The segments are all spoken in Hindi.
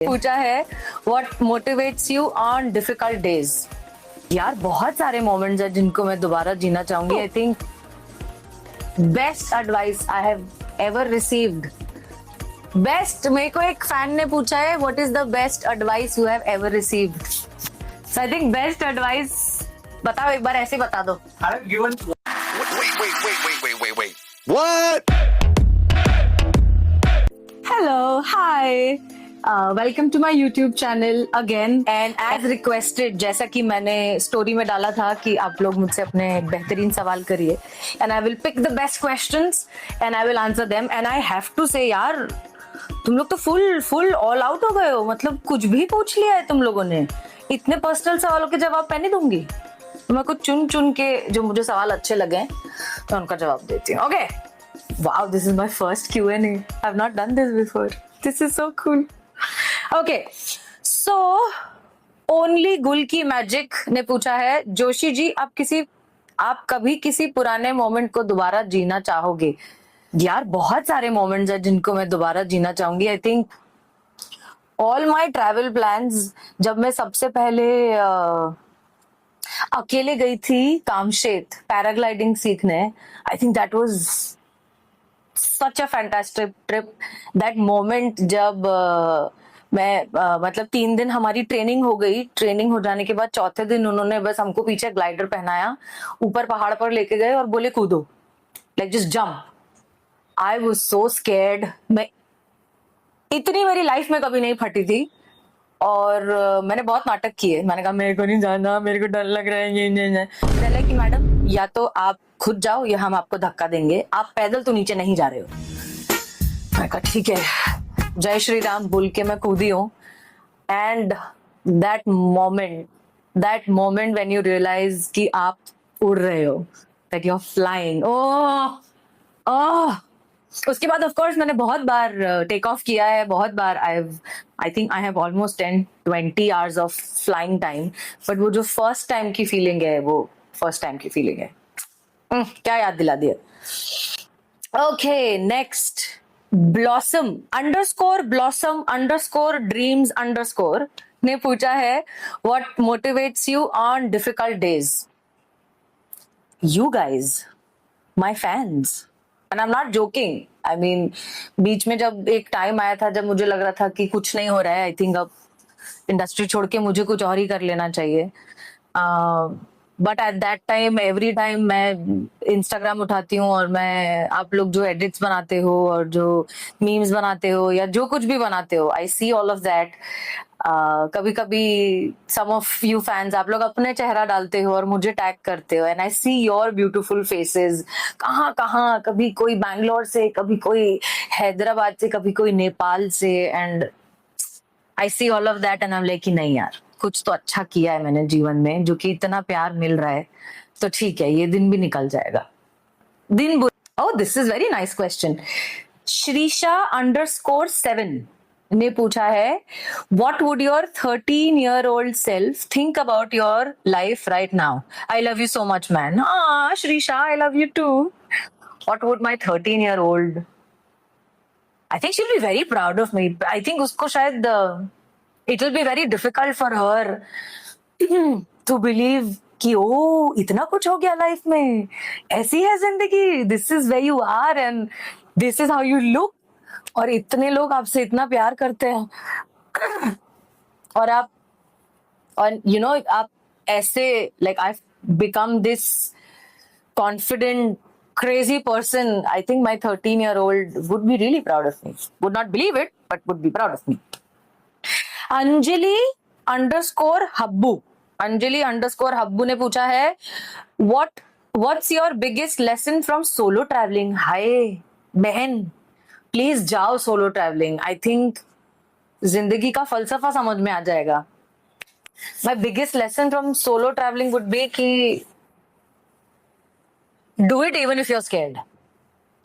पूछा है what motivates you on difficult days. यार बहुत सारे मोमेंट्स हैं जिनको मैं दोबारा जीना चाहूंगी। I think best advice I have ever received. Best, मेरे को एक फैन ने पूछा है what is the best advice you have ever received. So I think best advice बताओ, एक बार ऐसे बता दो। Wait. What? Hello, hi. Welcome to my YouTube channel again and as requested, जैसा कि मैंने स्टोरी में डाला था कि आप लोग मुझसे अपने बेहतरीन सवाल करिए and I will pick the best questions and I will answer them. And I have to say यार, तुम लोग तो फुल ऑल आउट हो गए हो। मतलब कुछ भी पूछ लिया है तुम लोगों ने। इतने पर्सनल सवालों के जवाब मैं नहीं दूंगी। तो मैं कुछ चुन चुन के जो मुझे सवाल अच्छे लगे तो उनका जवाब देती हूँ। Okay, wow, this is my first Q&A. I have not done this before. This is so cool. Okay, so only गुल की मैजिक ने पूछा है, जोशी जी आप कभी किसी पुराने मोमेंट को दोबारा जीना चाहोगे? यार बहुत सारे मोमेंट्स हैं जिनको मैं दोबारा जीना चाहूंगी। I think all my travel plans, जब मैं सबसे पहले अकेले गई थी कामशेत पैराग्लाइडिंग सीखने, I think that was such a fantastic trip. That moment जब मैं मतलब 3 दिन हमारी ट्रेनिंग हो गई। ट्रेनिंग हो जाने के बाद चौथे दिन उन्होंने बस हमको पीछे ग्लाइडर पहनाया, ऊपर पहाड़ पर लेके गए और बोले कूदो, like just jump. I was so scared. मैं इतनी मेरी लाइफ में कभी नहीं फटी थी और मैंने बहुत नाटक किए। मैंने कहा मेरे को नहीं जाना, मेरे को डर लग रहा है, ये नहीं। कि मैडम या तो आप खुद जाओ या हम आपको धक्का देंगे, आप पैदल तो नीचे नहीं जा रहे हो। मैं कहा ठीक है, जय श्री राम बोल के मैं कूदी हूँ। And that moment when you realise कि आप उड़ रहे हो, that you are flying. Oh, उसके बाद ऑफ कोर्स मैंने बहुत बार टेक ऑफ किया है, बहुत बार I think I have almost 10-20 hours of flying time. But वो जो फर्स्ट टाइम की फीलिंग है, वो फर्स्ट टाइम की फीलिंग है। क्या याद दिला दिया। ओके, नेक्स्ट blossom_dreams_ ने पूछा है what motivates you on difficult days. You guys, my fans, and I am not joking. I mean, बीच में जब एक टाइम आया था जब मुझे लग रहा था कि कुछ नहीं हो रहा है, आई थिंक अब इंडस्ट्री छोड़ के मुझे कुछ और ही कर लेना चाहिए। But at that time, every time मैं इंस्टाग्राम उठाती हूँ और मैं, आप लोग जो एडिट्स बनाते हो और जो मीम्स बनाते हो या जो कुछ भी बनाते हो, आई सी ऑल ऑफ दैट। कभी कभी सम ऑफ यू फैंस, आप लोग अपने चेहरा डालते हो और मुझे टैग करते हो and I see your beautiful faces. कहाँ कहाँ, कभी कोई बैंगलोर से, कभी कोई हैदराबाद से, कभी कोई नेपाल से, and I see all of that and I am like कि नहीं यार, कुछ तो अच्छा किया है मैंने जीवन में, जो कि इतना प्यार मिल रहा है तो ठीक है, ये दिन भी निकल जाएगा। Oh, this is very nice question. Shrisha ने पूछा है what would your 13-year-old self think about your life right now. I love you so much man. हाँ Shrisha, I love you too. What would my 13-year-old, I think she'll be very proud of me. I think उसको शायद it will be very difficult for her to believe कि ओ इतना कुछ हो गया लाइफ में, ऐसी है जिंदगी, this is where you are and this is how you look, और इतने लोग आपसे इतना प्यार करते हैं और आप, और यू नो आप ऐसे, like I become this confident, crazy person. I think my 13-year-old would be really proud of me. Would not believe it, but would be proud of me. Anjali_Habbu ने पूछा है what's your biggest lesson from solo traveling? हाय बहन, प्लीज जाओ सोलो ट्रैवलिंग। आई थिंक जिंदगी का फलसफा समझ में आ जाएगा। My biggest lesson from solo traveling would be कि do it even if you're scared.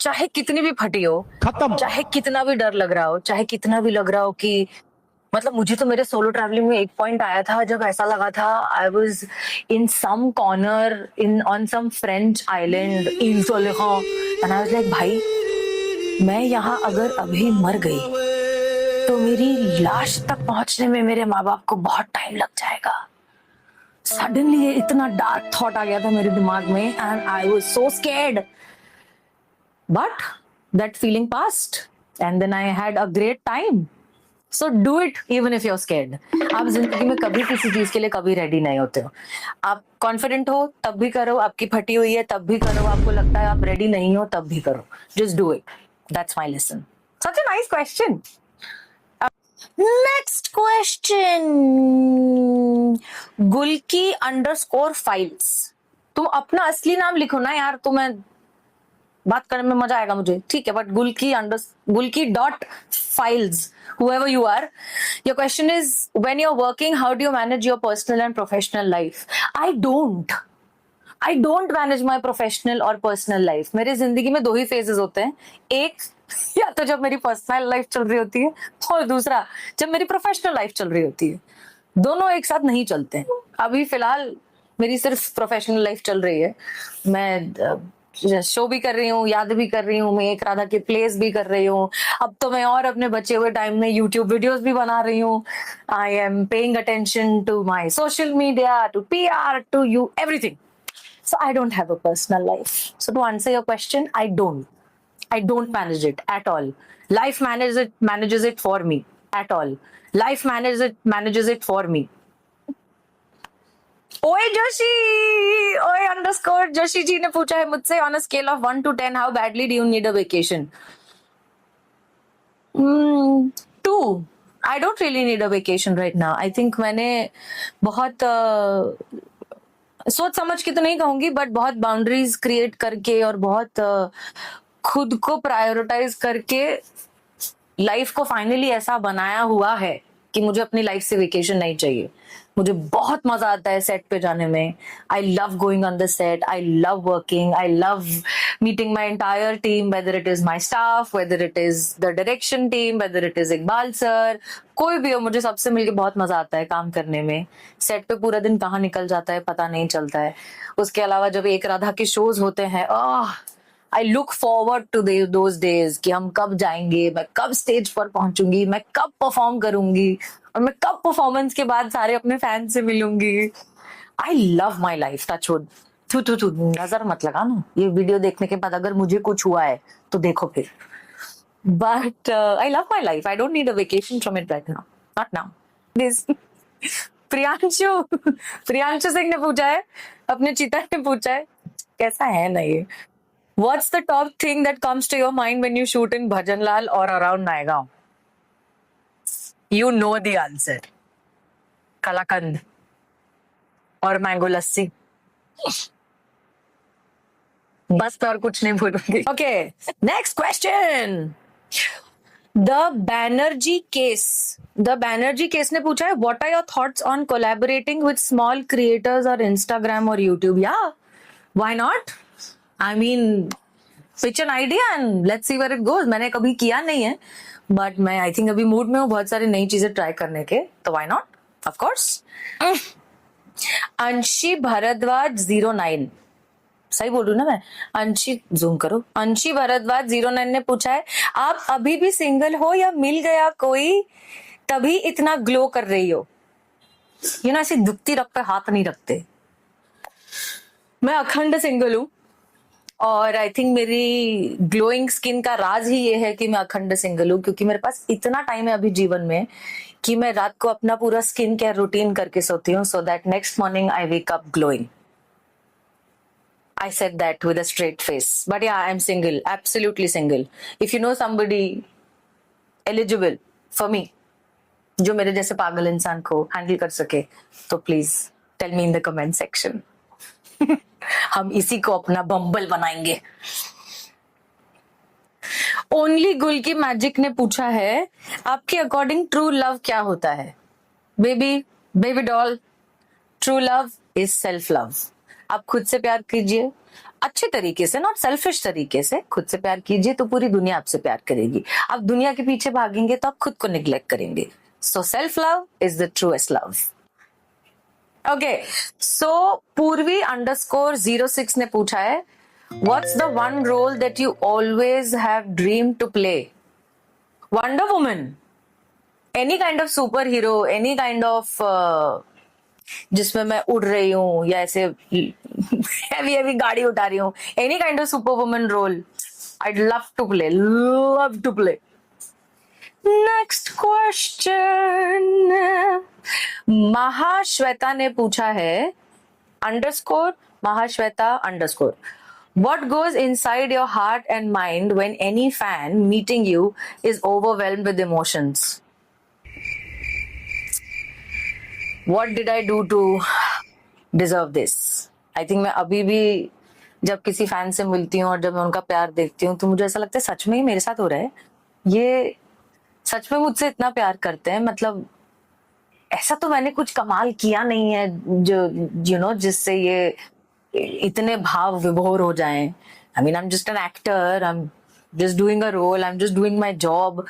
चाहे कितनी भी फटी हो, चाहे कितना भी डर लग रहा हो, चाहे कितना भी लग रहा हो कि, मतलब मुझे तो मेरे सोलो ट्रैवलिंग में एक पॉइंट आया था जब ऐसा लगा था I was in some corner on some French island इल सोलेखा एंड आई वाज लाइक भाई, मैं यहाँ अगर अभी मर गई तो तो मेरी लाश तक पहुंचने में मेरे माँ बाप को बहुत टाइम लग जाएगा. सडनली इतना डार्क थॉट आ गया था मेरे दिमाग में and I was so scared. But that feeling passed and then I had a great time. So do it even if you are scared. आप जिंदगी में कभी किसी चीज के लिए कभी रेडी नहीं होते हो. आप कॉन्फिडेंट हो तब भी करो, आपकी फटी हुई है तब भी करो, आपको लगता है आप रेडी नहीं हो तब भी करो. Just do it. That's my lesson. Such a nice question. Next question. गुलकी_फाइल्स. तुम अपना असली नाम लिखो ना यार, तो मैं बात करने में मजा आएगा मुझे. ठीक है, but Gulki.files, whoever you are. Your question is, when you're working, how do you manage your personal and professional life? I don't manage my professional और personal life. मेरी जिंदगी में दो ही phases होते हैं. एक या तो जब मेरी पर्सनल लाइफ चल रही होती है, और दूसरा जब मेरी प्रोफेशनल लाइफ चल रही होती है. दोनों एक साथ नहीं चलते हैं. अभी फिलहाल मेरी सिर्फ प्रोफेशनल लाइफ चल रही है. मैं शो भी कर रही हूँ, याद भी कर रही हूँ, मैं एक राधा के प्लेस भी कर रही हूँ. अब तो मैं और अपने बचे हुए टाइम में यूट्यूब वीडियोस भी बना रही हूँ. I am paying attention to my social media, to PR, to you, everything. So I don't have a personal life. So to answer your question, I don't manage it at all. Life manages it for me at all. Life manages it for me. ओए जोशी, ओए अंडरस्कोर जोशी जी ने पूछा है मुझसे, on a scale of 1 to 10, how badly do you need a vacation? 2. I don't really need a vacation right now. I think मैंने बहुत सोच समझ के तो नहीं कहूंगी, बट बहुत बाउंड्रीज क्रिएट करके और बहुत खुद को प्रायोरिटाइज करके लाइफ को फाइनली ऐसा बनाया हुआ है कि मुझे अपनी लाइफ से वेकेशन नहीं चाहिए. मुझे बहुत मजा आता है सेट पे जाने में. I love going on the set, I love working, I love meeting my entire team, whether it is my staff, whether it is the direction team, whether it is Iqbal sir, कोई भी हो, मुझे सबसे मिलके बहुत मजा आता है काम करने में. सेट पे पूरा दिन कहाँ निकल जाता है पता नहीं चलता है. उसके अलावा जब एक राधा के शोज होते हैं, I look forward to those days कि हम कब जाएंगे, मैं कब स्टेज पर पहुंचूंगी, मैं कब परफॉर्म करूंगी, और मैं कब परफॉर्मेंस के बाद सारे अपने फैन से मिलूंगी. I love my life. Touchwood. थू नजर मत लगा ना, ये वीडियो देखने के बाद अगर मुझे कुछ हुआ है तो देखो फिर. But I love my life. I don't need a vacation from it right now. Not now. This Priyanshu Singh ने पूछा है, अपने चिता ने पूछा है, कैसा है ना ये. What's the top thing that comes to your mind when you shoot in Bhajanlal or around Naigaon? You know the answer. Kalakand और मैंगो लस्सी. बस मैं और कुछ नहीं बोलूंगी. Okay, next question. The Banerjee case ने पूछा है, what are your thoughts on collaborating with small creators or Instagram or YouTube? Yeah, why not? I mean, pitch an idea and let's see where it goes. मैंने कभी किया नहीं है, बट मैं आई थिंक अभी मूड में हूँ बहुत सारी नई चीजें ट्राई करने के, तो why not? Of course. अंशी भारद्वाज 09, सही बोल रही हूँ ना मैं? अंशी, जूम करो. अंशी भारद्वाज 09 ने पूछा है, आप अभी भी सिंगल हो या मिल गया कोई तभी इतना ग्लो कर रही हो? यू नो, ऐसी दुखती रख पे हाथ नहीं रखते. मैं अखंड सिंगल हूँ, और आई थिंक मेरी ग्लोइंग स्किन का राज ही ये है कि मैं अखंड सिंगल हूँ, क्योंकि मेरे पास इतना टाइम है अभी जीवन में कि मैं रात को अपना पूरा स्किन केयर रूटीन करके सोती हूँ, so that next morning I wake up glowing. I said that with a straight face. But yeah, I'm single, absolutely single. If you know somebody eligible for me, जो मेरे जैसे पागल इंसान को हैंडल कर सके, तो please tell me in the comment section. हम इसी को अपना बम्बल बनाएंगे. ओनली गुलकी मैजिक ने पूछा है, आपके अकॉर्डिंग ट्रू लव क्या होता है? Baby doll, true love is self love. आप खुद से प्यार कीजिए, अच्छे तरीके से, नॉट सेल्फिश तरीके से. खुद से प्यार कीजिए तो पूरी दुनिया आपसे प्यार करेगी. आप दुनिया के पीछे भागेंगे तो आप खुद को निग्लेक्ट करेंगे. So self love is the truest love. Okay, so Purvi _06 ने पूछा है, what's the one role that you always have dream to play? Wonder woman. Any kind of super hero, any kind of जिसमें मैं उड़ रही हूँ या ऐसे हैवी हैवी गाड़ी उठा रही हूँ, any kind of super woman role I love to play. Next question Mahashweta ने पूछा है underscore Mahashweta underscore what goes inside your heart and mind when any fan meeting you is overwhelmed with emotions? What did I do to deserve this? I think मैं अभी भी जब किसी फैन से मिलती हूँ और जब मैं उनका प्यार देखती हूँ तो मुझे ऐसा लगता है सच में ही मेरे साथ हो रहा है. ये सच में मुझसे इतना प्यार करते हैं. मतलब ऐसा तो मैंने कुछ कमाल किया नहीं है जो जिससे ये इतने भाव विभोर हो जाएं. I mean I am just an actor, I am just doing a role, I am just doing my job.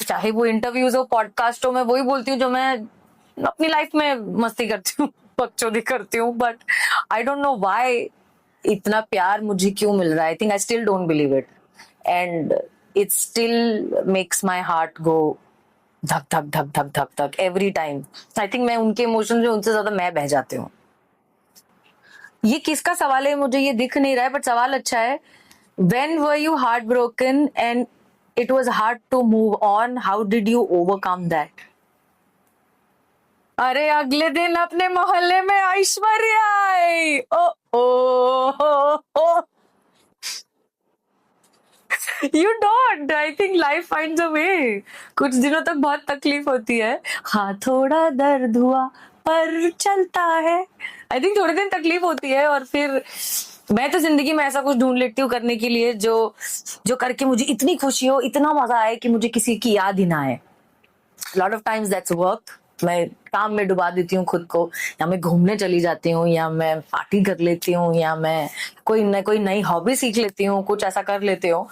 चाहे वो इंटरव्यूज हो, पॉडकास्ट हो, मैं वही बोलती हूँ जो मैं अपनी लाइफ में मस्ती करती हूँ, बकचोदी करती हूँ. But I don't know why इतना प्यार मुझे क्यों मिल रहा है. I think I still don't believe it and it still makes my heart go धक धक धक धक धक धक एवरी टाइम. आई थिंक मैं उनके इमोशन में उनसे ज्यादा मैं बह जाती हूँ. ये किसका सवाल है मुझे ये दिख नहीं रहा है, बट सवाल अच्छा है. When were you heartbroken and it was hard to move on? How did you overcome that? अरे अगले दिन अपने मोहल्ले में ऐश्वर्या आई. Oh you don't. I think life finds a way. कुछ दिनों तक बहुत तकलीफ होती है. हाँ थोड़ा दर्द हुआ पर चलता है. आई थिंक थोड़े दिन तकलीफ होती है और फिर मैं तो जिंदगी में ऐसा कुछ ढूंढ लेती हूँ करने के लिए जो जो करके मुझे इतनी खुशी हो, इतना मजा आए कि मुझे किसी की याद ही ना आए. Lot of times that's work. मैं काम में डुबा देती हूँ खुद को, या मैं घूमने चली जाती हूँ, या मैं पार्टी कर लेती हूँ, या मैं कोई नई हॉबी सीख लेती हूँ, कुछ ऐसा कर लेती हूँ